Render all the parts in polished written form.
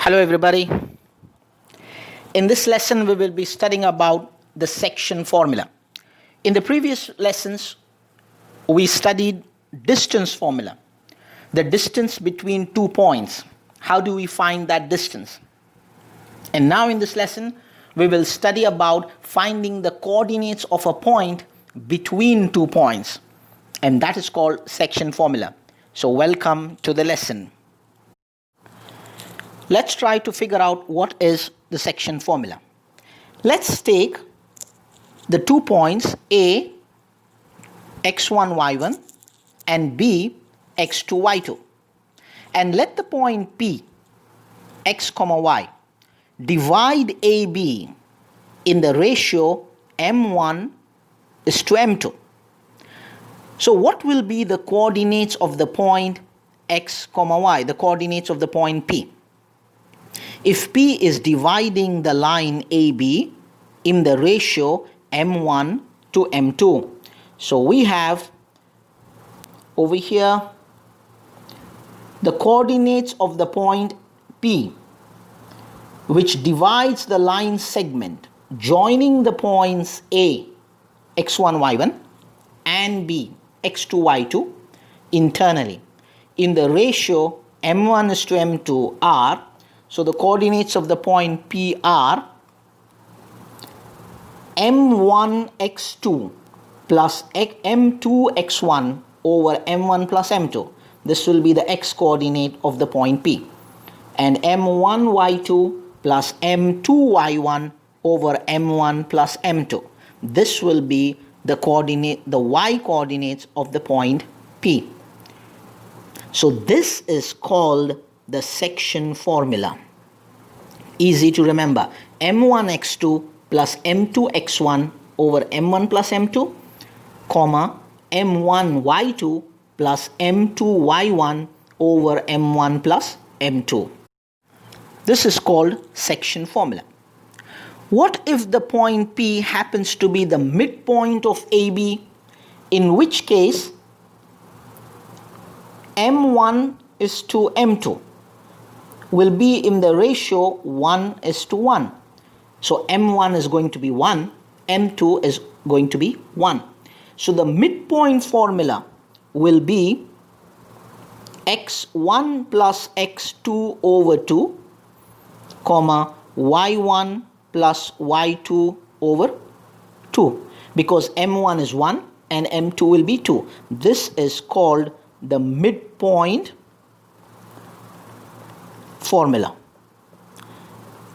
Hello everybody. In this lesson we will be studying about the section formula. In the previous lessons we studied distance formula. The distance between 2 points. How do we find that distance? And now in this lesson we will study about finding the coordinates of a point between 2 points. And that is called section formula. So welcome to the lesson. Let's try to figure out what is the section formula. Let's take the 2 points A, x1, y1 and B, x2, y2 and let the point P, x, y divide AB in the ratio m1 is to m2. So what will be the coordinates of the point x, y, the coordinates of the point P? If P is dividing the line AB in the ratio m1 to m2, so we have over here the coordinates of the point P, which divides the line segment joining the points A, x1, y1 and B, x2, y2 internally in the ratio m1 is to m2 are, so the coordinates of the point P are m1 x2 plus m2 x1 over m1 plus m2. This will be the x coordinate of the point P. And m1 y2 plus m2 y1 over m1 plus m2. This will be the y coordinates of the point P. So this is called the section formula. Easy to remember. m1 x2 plus m2 x1 over m1 plus m2, comma m1 y2 plus m2 y1 over m1 plus m2. This is called section formula. What if the point P happens to be the midpoint of AB, in which case m1 is to m2 will be in the ratio 1 is to 1. So m1 is going to be 1, m2 is going to be 1. So the midpoint formula will be x1 plus x2 over 2, comma y1 plus y2 over 2, because m1 is 1 and m2 will be 2. This is called the midpoint formula.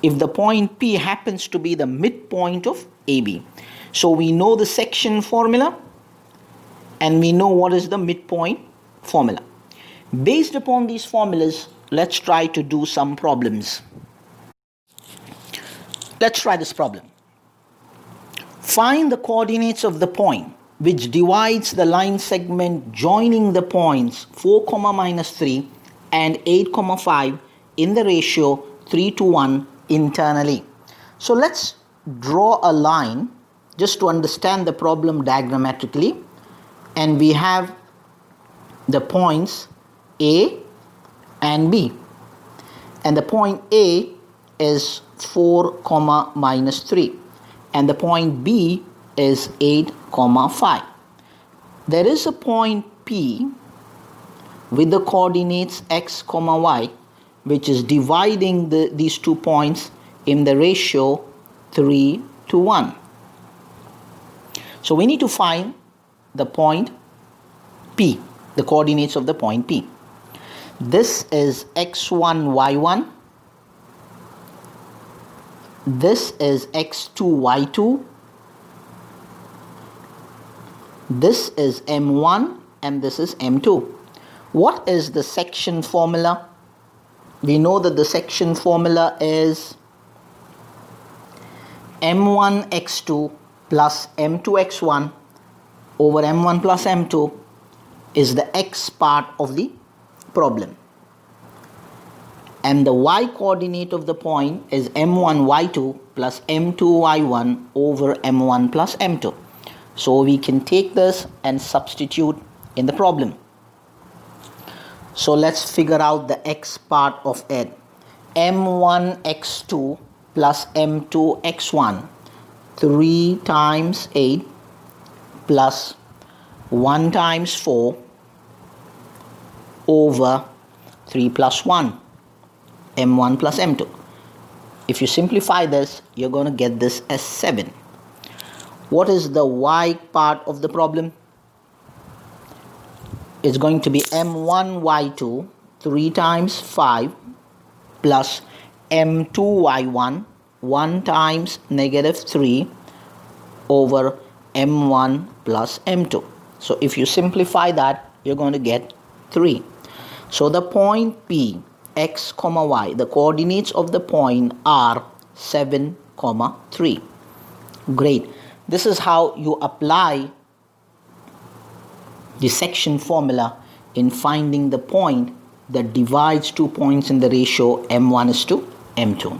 If the point P happens to be the midpoint of AB. So we know the section formula and we know what is the midpoint formula. Based upon these formulas, let's try to do some problems. Let's try this problem. Find the coordinates of the point which divides the line segment joining the points 4, -3 and 8, 5 in the ratio 3 to 1 internally. So let's draw a line just to understand the problem diagrammatically, and we have the points A and B, and the point A is 4, -3 and the point B is 8, 5. There is a point P with the coordinates x, y, which is dividing these 2 points in the ratio 3 to 1. So we need to find the point P, the coordinates of the point P. This is x1, y1. This is x2, y2. This is m1 and this is m2. What is the section formula? We know that the section formula is m1 x2 plus m2 x1 over m1 plus m2 is the x part of the problem. And the y coordinate of the point is m1 y2 plus m2 y1 over m1 plus m2. So we can take this and substitute in the problem. So let's figure out the x part of it. m1 x2 plus m2 x1. 3 times 8 plus 1 times 4 over 3 plus 1, m1 plus m2. If you simplify this, you're going to get this as 7. What is the y part of the problem? It's going to be m1 y2, 3 times 5 plus m2 y1, 1 times negative 3 over m1 plus m2. So if you simplify that, you're going to get 3. So the point P, x comma y, the coordinates of the point are 7 comma 3. Great. This is how you apply the section formula in finding the point that divides 2 points in the ratio m1 is to m2.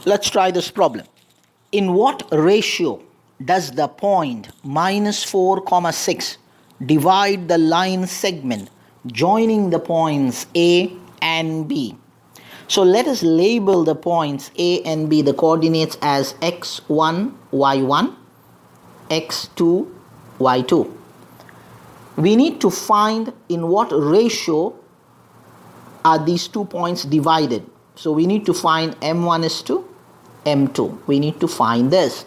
Let's try this problem. In what ratio does the point minus 4 comma 6 divide the line segment joining the points A and B? So let us label the points A and B, the coordinates, as x1, y1, x2, y2. We need to find in what ratio are these 2 points divided. So we need to find m1 is to m2. We need to find this.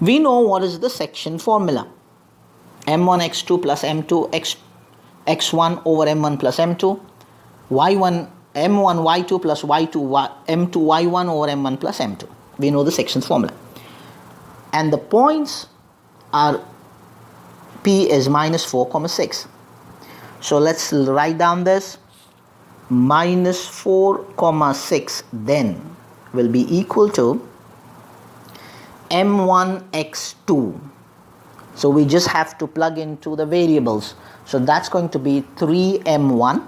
We know what is the section formula. m1 x2 plus m2 x1 over m1 plus m2, y1 m1 y2 plus y2 m2 y1 over m1 plus m2. We know the section formula. And the points are P is minus 4 comma 6. So let's write down this. Minus 4 comma 6 then will be equal to m1 x2. So we just have to plug into the variables. So that's going to be 3m1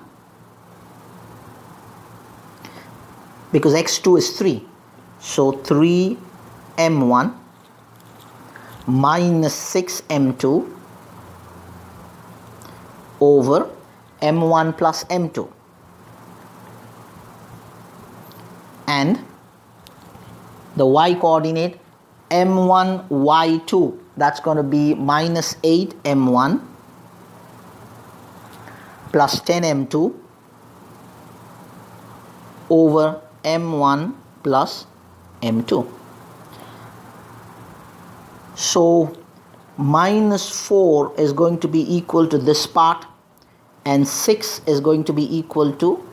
because x2 is 3. So 3m1 minus 6m2 over m1 plus m2, and the y coordinate m1 y2, that's going to be minus 8m1 plus 10m2 over m1 plus m2. So minus 4 is going to be equal to this part, and 6 is going to be equal to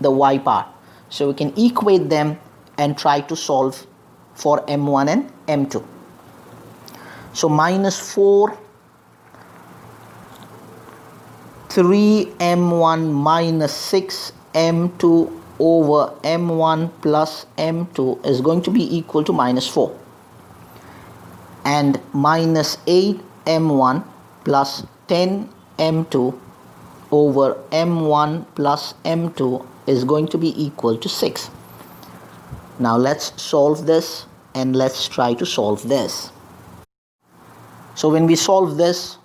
the y part. So we can equate them and try to solve for m1 and m2. So minus 4, 3m1 minus 6 m2 over m1 plus m2 is going to be equal to minus 4. And minus 8 m1 plus 10 m2 over m1 plus m2 is going to be equal to 6. Now let's solve this and let's try to solve this. So when we solve this,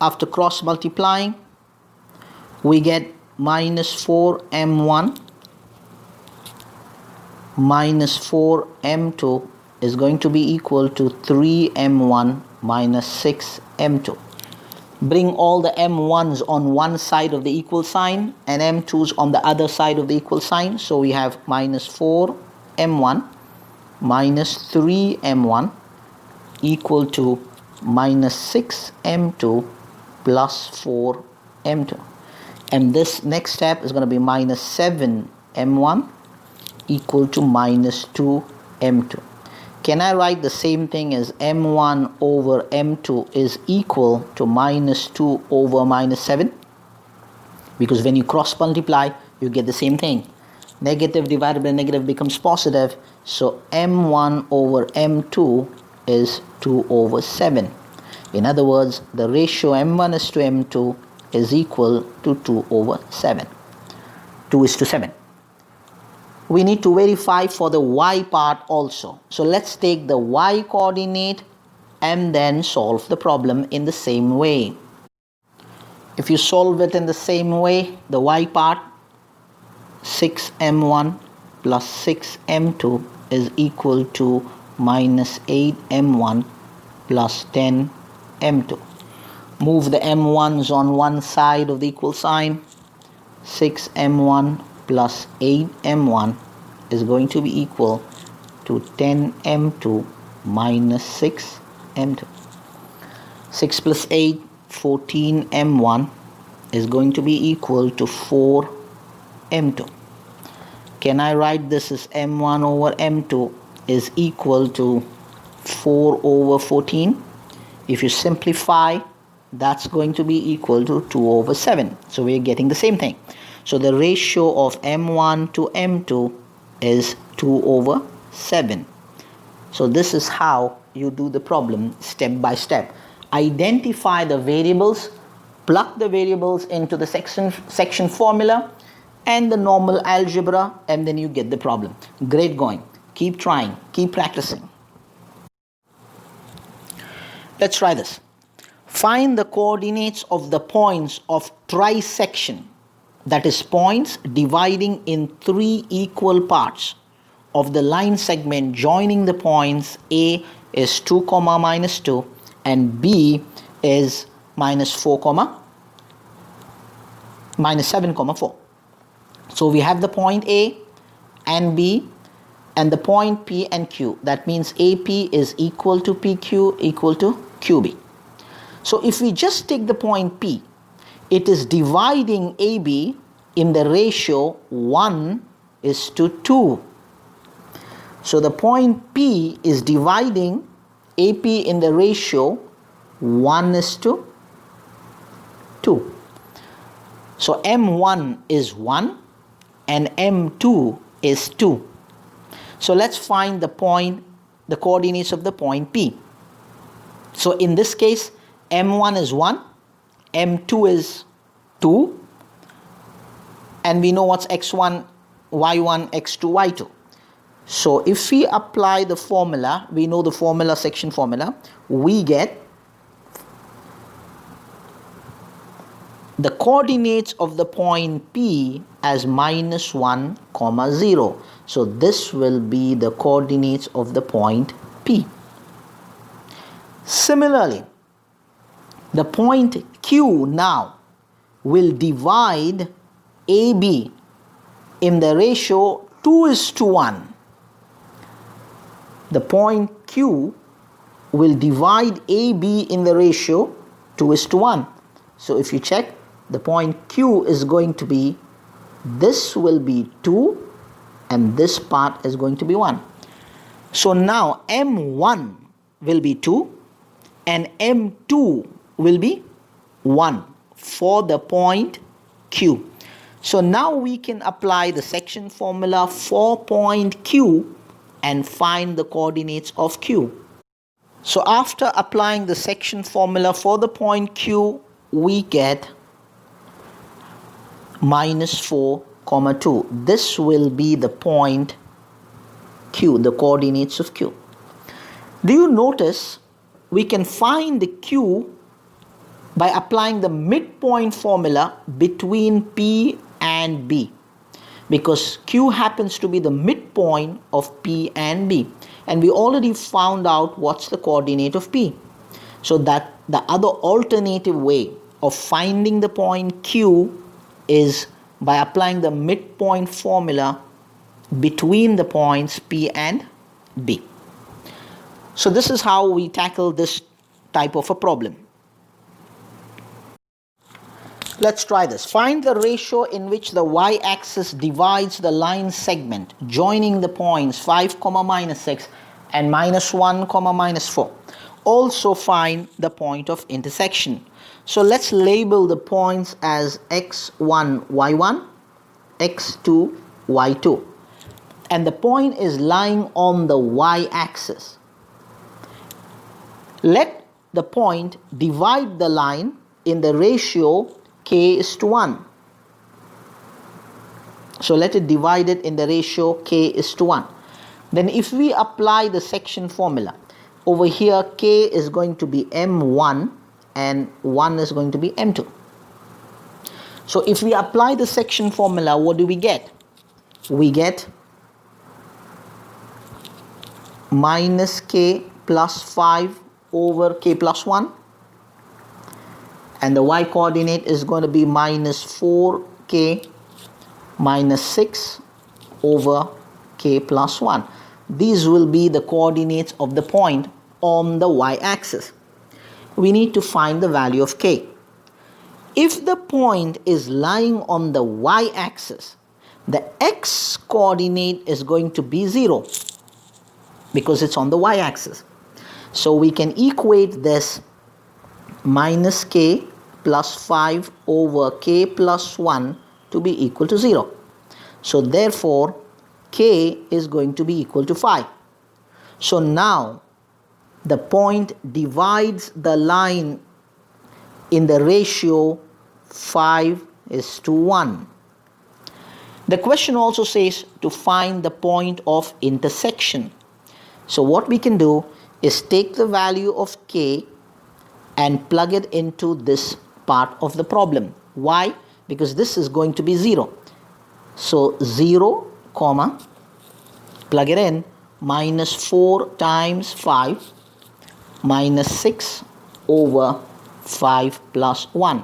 after cross multiplying, we get minus 4m1 minus 4m2 is going to be equal to 3m1 minus 6m2. Bring all the m1s on one side of the equal sign and m2s on the other side of the equal sign. So we have minus 4m1 minus 3m1 equal to minus 6m2 plus 4m2. And this next step is going to be minus 7m1 equal to minus 2m2. Can I write the same thing as m1 over m2 is equal to minus 2 over minus 7? Because when you cross multiply, you get the same thing. Negative divided by negative becomes positive. So m1 over m2 is 2 over 7. In other words, the ratio m1 is to m2 is equal to 2 over 7. 2 is to 7. We need to verify for the y part also. So let's take the y coordinate and then solve the problem in the same way. If you solve it in the same way, the y part, 6m1 plus 6m2 is equal to minus 8m1 plus 10m2. Move the m1s on one side of the equal sign. 6m1 plus 8m1 is going to be equal to 10m2 minus 6m2. 6 plus 8, 14m1 is going to be equal to 4m2. Can I write this as m1 over m2 is equal to 4 over 14? If you simplify, that's going to be equal to 2 over 7. So we're getting the same thing. So the ratio of m1 to m2 is 2 over 7. So this is how you do the problem step by step. Identify the variables, plug the variables into the section formula and the normal algebra, and then you get the problem. Great going. Keep trying, keep practicing. Let's try this. Find the coordinates of the points of trisection, that is points dividing in 3 equal parts of the line segment joining the points A is 2, minus 2 and B is minus 7, 4. So we have the point A and B and the point P and Q. That means AP is equal to PQ equal to QB. So if we just take the point P, it is dividing AB in the ratio 1 is to 2. So the point P is dividing AP in the ratio 1 is to 2. So M1 is 1 and M2 is 2. So let's find the coordinates of the point P. So in this case, M1 is 1, M2 is 2, and we know what's x1, y1, x2, y2. So if we apply the formula, we know the formula, section formula, we get the coordinates of the point P as minus 1, 0. So this will be the coordinates of the point P. Similarly, the point Q now will divide AB in the ratio 2 is to 1. The point Q will divide AB in the ratio 2 is to 1. So if you check, the point Q is going to be, this will be 2 and this part is going to be 1. So now M1 will be 2 and M2 will be 1 for the point Q. So now we can apply the section formula for point Q and find the coordinates of Q. So after applying the section formula for the point Q, we get minus 4, 2. This will be the point Q, the coordinates of Q. Do you notice we can find the Q by applying the midpoint formula between P and B, because Q happens to be the midpoint of P and B, and we already found out what's the coordinate of P. So that the other alternative way of finding the point Q is by applying the midpoint formula between the points P and B. So this is how we tackle this type of a problem. Let's try this. Find the ratio in which the y-axis divides the line segment joining the points 5, minus 6 and minus 1, minus 4. Also find the point of intersection. So let's label the points as x1, y1, x2, y2. And the point is lying on the y-axis. Let the point divide the line in the ratio k is to 1. So let it divide it in the ratio k is to 1. Then if we apply the section formula, over here k is going to be m1 and 1 is going to be m2. So if we apply the section formula, what do we get? we get minus k plus 5 over k plus 1, and the y coordinate is going to be minus 4k minus 6 over k plus 1. These will be the coordinates of the point on the y-axis. We need to find the value of k. If the point is lying on the y-axis, the x coordinate is going to be 0 because it's on the y-axis. So we can equate this minus k plus 5 over k plus 1 to be equal to 0. So therefore, k is going to be equal to 5. So now the point divides the line in the ratio 5:1. The question also says to find the point of intersection. So what we can do is take the value of k and plug it into this part of the problem. Why? Because this is going to be 0. So 0, comma, plug it in, minus 4 times 5 minus 6 over 5 plus 1.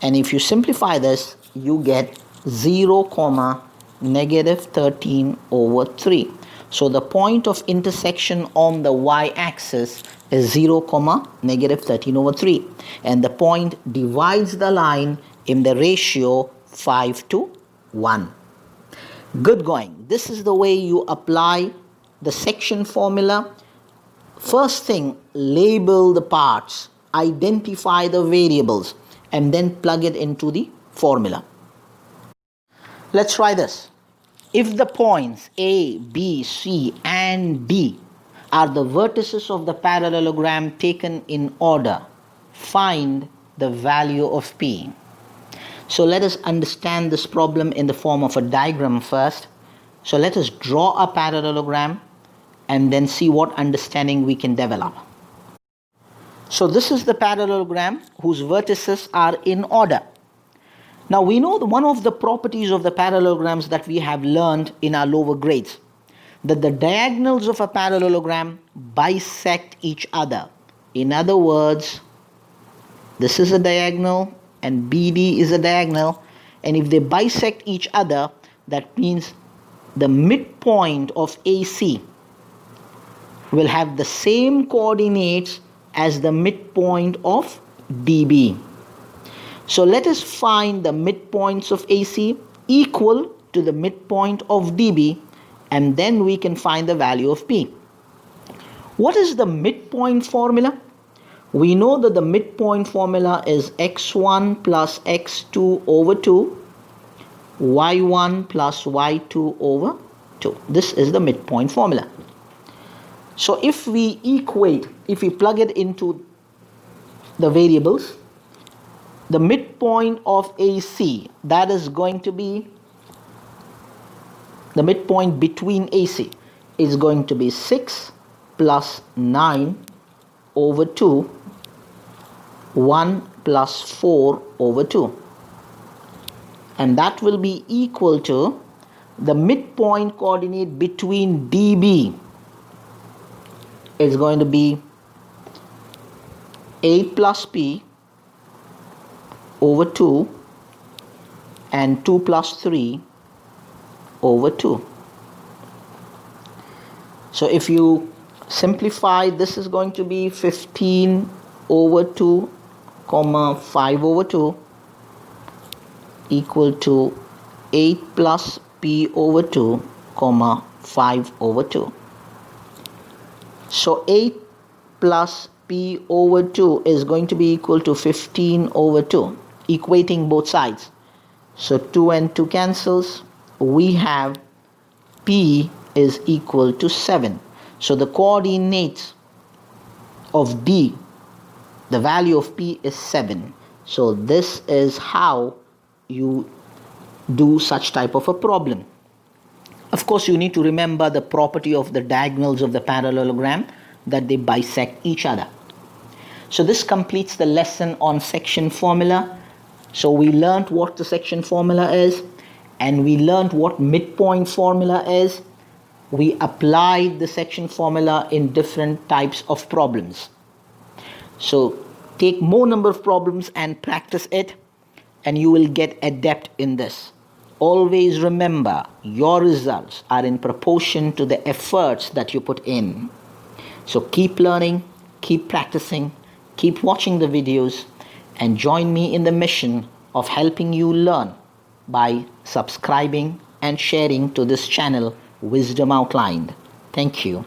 And if you simplify this, you get 0, comma, negative 13 over 3. So the point of intersection on the y-axis is 0, comma, negative 13 over 3. And the point divides the line in the ratio 5:1. Good going. This is the way you apply the section formula. First thing, label the parts, identify the variables, and then plug it into the formula. Let's try this. If the points A, B, C, and D are the vertices of the parallelogram taken in order, find the value of P. So let us understand this problem in the form of a diagram first. So let us draw a parallelogram and then see what understanding we can develop. So this is the parallelogram whose vertices are in order. Now we know one of the properties of the parallelograms that we have learned in our lower grades, that the diagonals of a parallelogram bisect each other. In other words, this is a diagonal and BD is a diagonal, and if they bisect each other, that means the midpoint of AC will have the same coordinates as the midpoint of DB. So let us find the midpoints of AC equal to the midpoint of DB, and then we can find the value of P. What is the midpoint formula? We know that the midpoint formula is x1 plus x2 over 2, y1 plus y2 over 2. This is the midpoint formula. So if we plug it into the variables, the midpoint of AC, that is going to be, the midpoint between AC is going to be 6 plus 9 over 2, 1 plus 4 over 2. And that will be equal to the midpoint coordinate between DB is going to be 8 plus P over 2 and 2 plus 3 over 2. So if you simplify, this is going to be 15 over 2 comma 5 over 2 equal to 8 plus P over 2 comma 5 over 2. So 8 plus P over 2 is going to be equal to 15 over 2, equating both sides. So 2 and 2 cancels. We have P is equal to 7. So the coordinates of D, the value of P is 7. So this is how you do such type of a problem. Of course, you need to remember the property of the diagonals of the parallelogram, that they bisect each other. So this completes the lesson on section formula. So we learned what the section formula is, and we learned what midpoint formula is. We applied the section formula in different types of problems. So take more number of problems and practice it, and you will get adept in this. Always remember, your results are in proportion to the efforts that you put in. So keep learning, keep practicing, keep watching the videos, and join me in the mission of helping you learn by subscribing and sharing to this channel, Wisdom Outlined. Thank you.